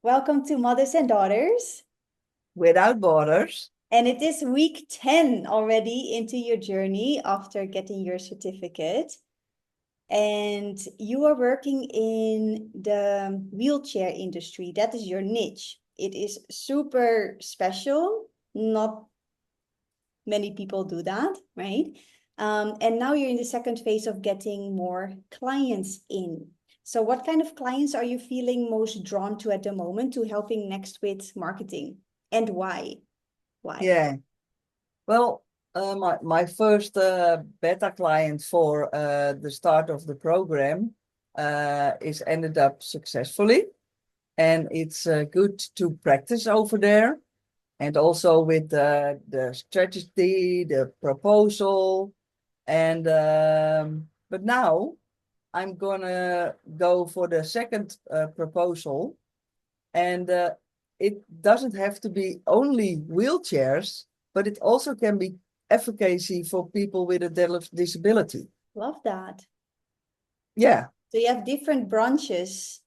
Welcome to Mothers and Daughters. Without borders. And it is week 10 already into your journey after getting your certificate. And you are working in the wheelchair industry. That is your niche. It is super special. Not many people do that, right? And now you're in the second phase of getting more clients in. So what kind of clients are you feeling most drawn to at the moment to helping next with marketing? And why? Why? Yeah. Well, my first beta client for the start of the program is ended up successfully. And it's good to practice over there. And also with the strategy, the proposal. And but now I'm gonna go for the second proposal. And it doesn't have to be only wheelchairs, but it also can be efficacy for people with a disability. Love that. Yeah. So you have different branches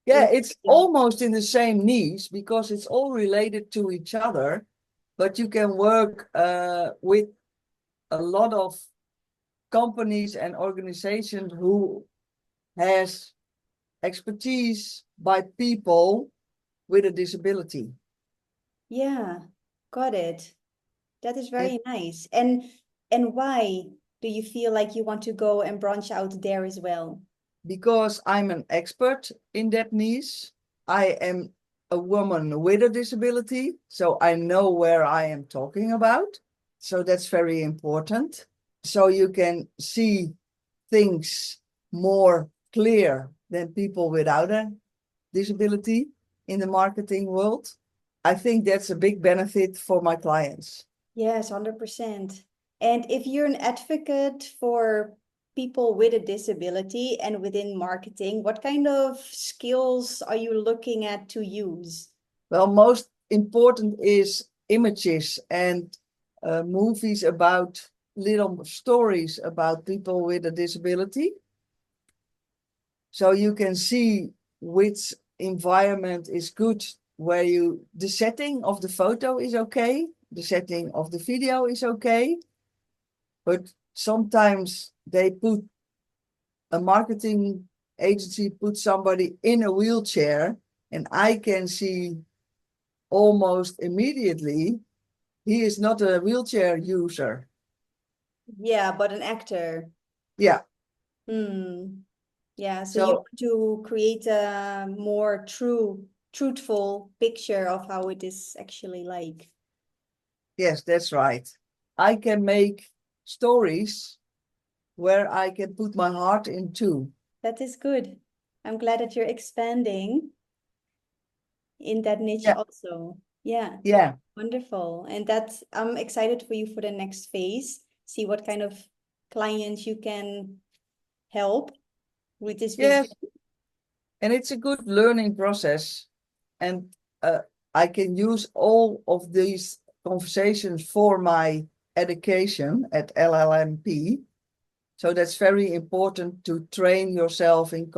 Yeah, in it's almost in the same niche because it's all related to each other, but you can work with a lot of companies and organizations who has expertise by people with a disability. Yeah, got it. That is And very nice. And why do you feel like you want to go and branch out there as well? because I'm an expert in that niche, I am a woman with a disability, so I know where I am talking about. So that's very important. So you can see things more clear than people without a disability in the marketing world. I think that's a big benefit for my clients. Yes, 100%. And if you're an advocate for people with a disability and within marketing, what kind of skills are you looking at to use? Well, most important is images and movies about little stories about people with a disability. So you can see which environment is good, where the setting of the photo is okay, the setting of the video is okay, but sometimes a marketing agency put somebody in a wheelchair, and I can see almost immediately he is not a wheelchair user. Yeah, but an actor. Yeah. Hmm. Yeah, so you So want to create a more truthful picture of how it is actually like. yes, that's right. I can make stories where I can put my heart into. That is good. I'm glad that you're expanding in that niche Yeah. also. Yeah, Yeah. wonderful. And that's, I'm excited for you for the next phase. See what kind of clients you can help with this vision. Yes. And it's a good learning process. And I can use all of these conversations for my education at LLMP. So that's very important to train yourself in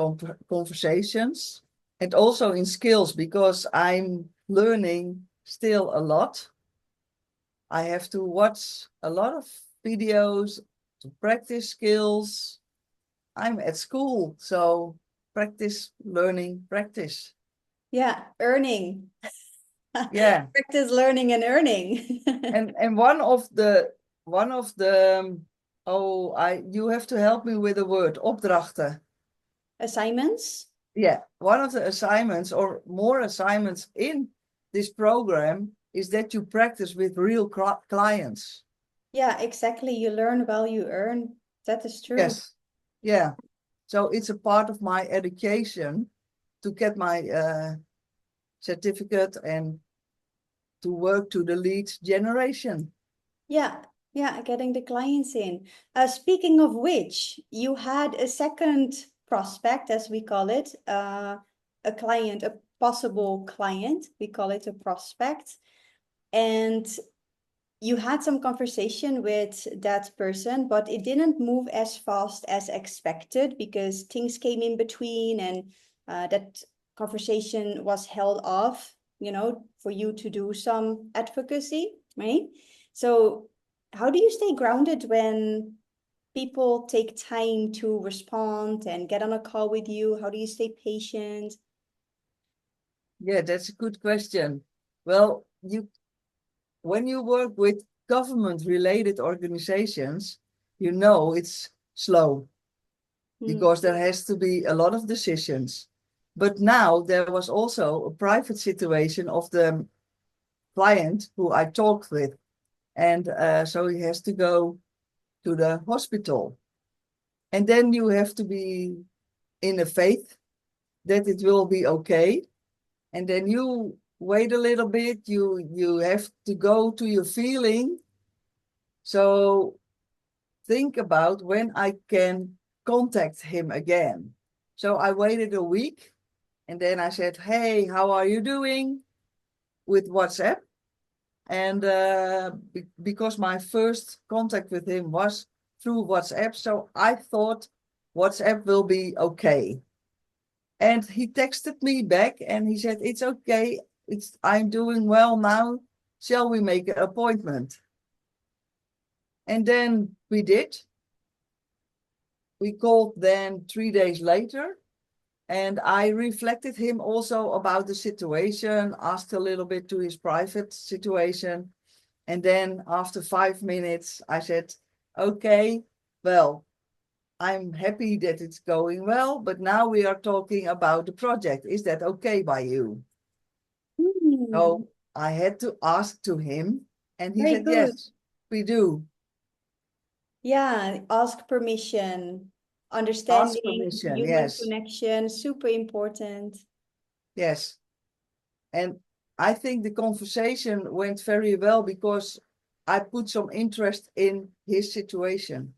conversations and also in skills because I'm learning still a lot. I have to watch a lot of videos to practice skills. I'm at school, so practice, learning, practice. Yeah, earning. Yeah. Practice learning and earning. And one of the oh, I you have to help me with the word opdrachten. Assignments? Yeah, one of the assignments or more assignments in this program is that you practice with real clients. Yeah, exactly. You learn while you earn. That is true. Yes. Yeah. So it's a part of my education to get my certificate and to work to the lead generation. Yeah, yeah, getting the clients in. Speaking of which, you had a second prospect, as we call it, a client, a possible client. We call it a prospect. And you had some conversation with that person, but it didn't move as fast as expected because things came in between and that conversation was held off, for you to do some advocacy, right? So how do you stay grounded when people take time to respond and get on a call with you? How do you stay patient? Yeah, that's a good question. Well, when you work with government-related organizations, it's slow because there has to be a lot of decisions. But now there was also a private situation of the client who I talked with. And so he has to go to the hospital. And then you have to be in a faith that it will be okay. And then you wait a little bit. You have to go to your feeling. So think about when I can contact him again. So I waited a week and then I said, hey, how are you doing? With WhatsApp. And because my first contact with him was through WhatsApp, so I thought WhatsApp will be okay. And he texted me back and he said, it's okay. I'm doing well now. Shall we make an appointment? And then we did. We called then 3 days later. And I reflected him also about the situation, asked a little bit to his private situation. And then after 5 minutes, I said, okay, well, I'm happy that it's going well, but now we are talking about the project. Is that okay by you? So I had to ask to him, and he Very said, good. yes, we do. Yeah, ask permission, Ask understanding, permission. human Yes, connection, super important. yes. And I think the conversation went very well because I put some interest in his situation.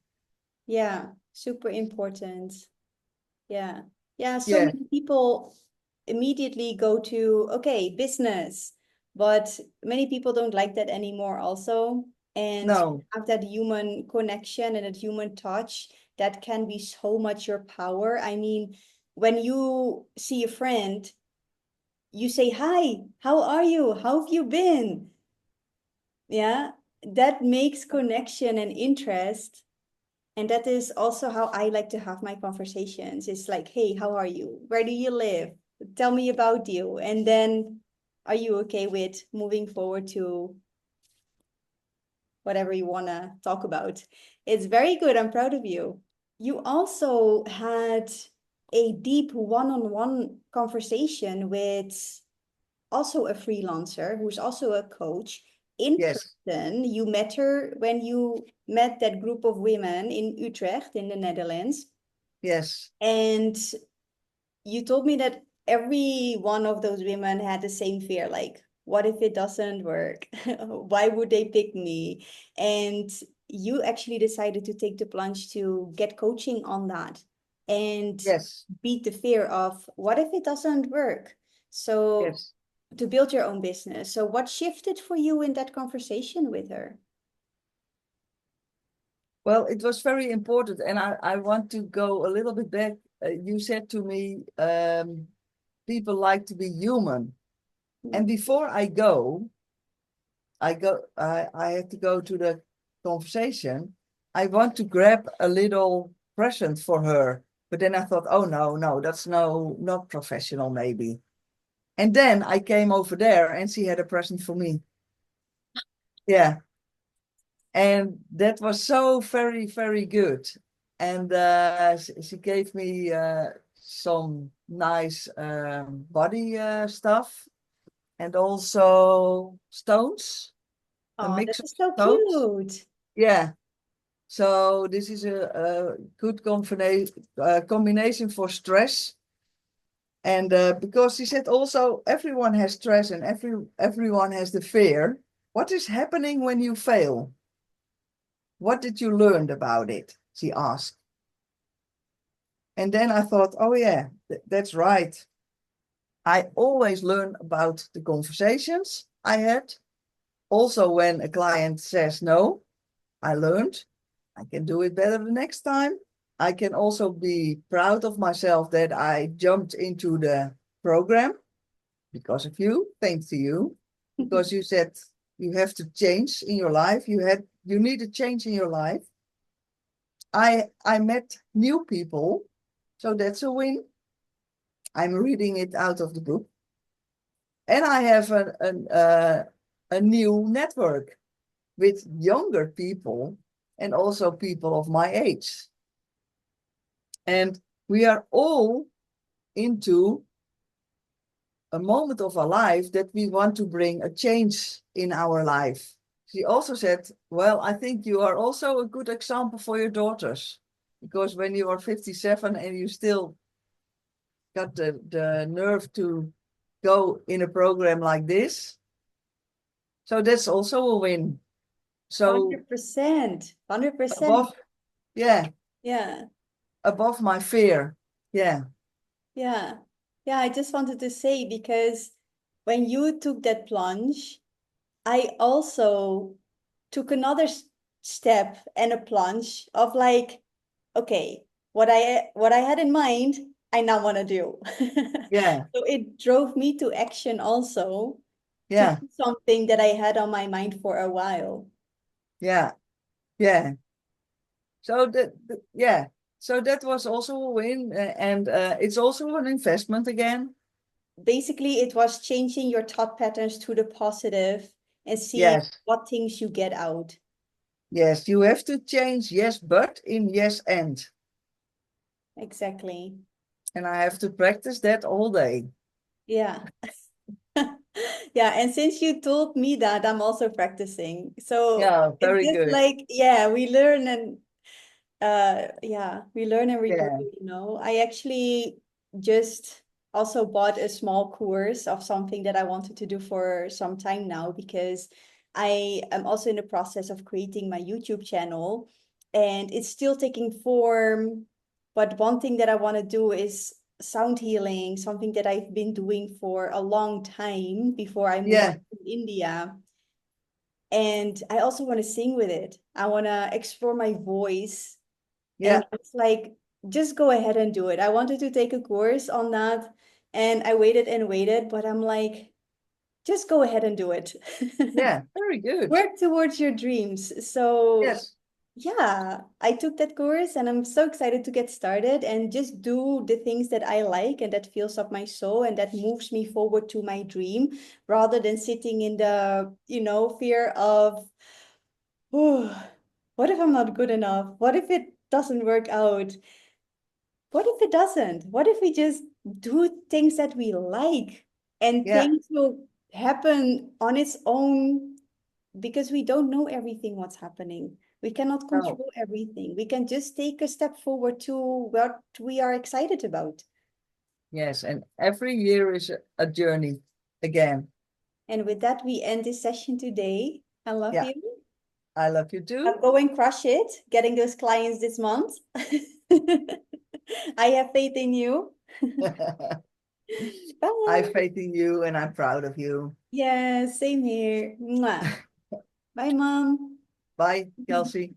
Yeah, super important. Yeah. Yeah, so Yeah, many people immediately go to, okay, business, but many people don't like that anymore also. And no, have that human connection and that human touch, that can be so much your power. I mean, when you see a friend, you say, hi, how are you? How have you been? Yeah, that makes connection and interest. And that is also how I like to have my conversations. It's like, hey, how are you? Where do you live? Tell me about you. And then, are you okay with moving forward to whatever you want to talk about? It's very good. I'm proud of you. You also had a deep one-on-one conversation with also a freelancer who's also a coach in yes, person. You met her when you met that group of women in Utrecht in the Netherlands. yes, And you told me that every one of those women had the same fear, like, what if it doesn't work? Why would they pick me? And you actually decided to take the plunge to get coaching on that and yes, beat the fear of what if it doesn't work? So yes. to build your own business. So what shifted for you in that conversation with her? Well, it was very important, and I want to go a little bit back. You said to me, people like to be human. And before I had to go to the conversation. I want to grab a little present for her. But then I thought, oh no, no, that's not professional, maybe. And then I came over there and she had a present for me. Yeah. And that was so very, very good. And she gave me some nice body stuff and also stones, a Oh, that mix of is so stones. cute. Yeah. So this is a good combination for stress. And because she said also everyone has stress and everyone has the fear. What is happening when you fail? What did you learn about it? She asked. And then I thought, oh yeah, that's right. I always learn about the conversations I had. Also, when a client says no, I learned I can do it better the next time. I can also be proud of myself that I jumped into the program because of you, thanks to you, because you said you have to change in your life. You need a change in your life. I met new people, so that's a win. I'm reading it out of the book. And I have a new network with younger people and also people of my age. And we are all into a moment of our life that we want to bring a change in our life. She also said, well, I think you are also a good example for your daughters, because when you are 57 and you still got the nerve to go in a program like this, so that's also a win. So 100%. 100%. above, yeah, Yeah. above my fear. Yeah, Yeah. Yeah, I just wanted to say because when you took that plunge, I also took another step and a plunge of like, okay, what I had in mind, I now want to do. yeah, So it drove me to action also to yeah, do something that I had on my mind for a while. yeah, yeah. So yeah, so that was also a win, and it's also an investment again. Basically, it was changing your thought patterns to the positive and seeing Yes, what things you get out. yes, you have to change yes, but in yes Exactly. and I have to practice that all day. Yeah. Yeah, and since you told me that, I'm also practicing. So Yeah, it's very just good. like, yeah, we learn and yeah, we learn and we grow, Yeah, you know. I actually just also bought a small course of something that I wanted to do for some time now because I am also in the process of creating my YouTube channel and it's still taking form. But one thing that I want to do is sound healing, something that I've been doing for a long time before I moved yeah, to India. And I also want to sing with it. I want to explore my voice and yeah, it's like, just go ahead and do it. I wanted to take a course on that and I waited and waited, but I'm like, just go ahead and do it. yeah, very good. Work towards your dreams. So, Yes, yeah, I took that course and I'm so excited to get started and just do the things that I like and that fills up my soul and that moves me forward to my dream rather than sitting in the, fear of, oh, what if I'm not good enough? What if it doesn't work out? What if it doesn't? What if we just do things that we like and yeah, things will happen on its own because we don't know everything what's happening. We cannot no, control everything. We can just take a step forward to what we are excited about. yes, and every year is a journey again. And with that, we end this session today. I love Yeah, you. I love you too. I'll go and crush it, getting those clients this month. I have faith in you. I Bye. have faith in you and I'm proud of you. Yeah, same here. Mwah. Bye, Mom. Bye, Kelsey.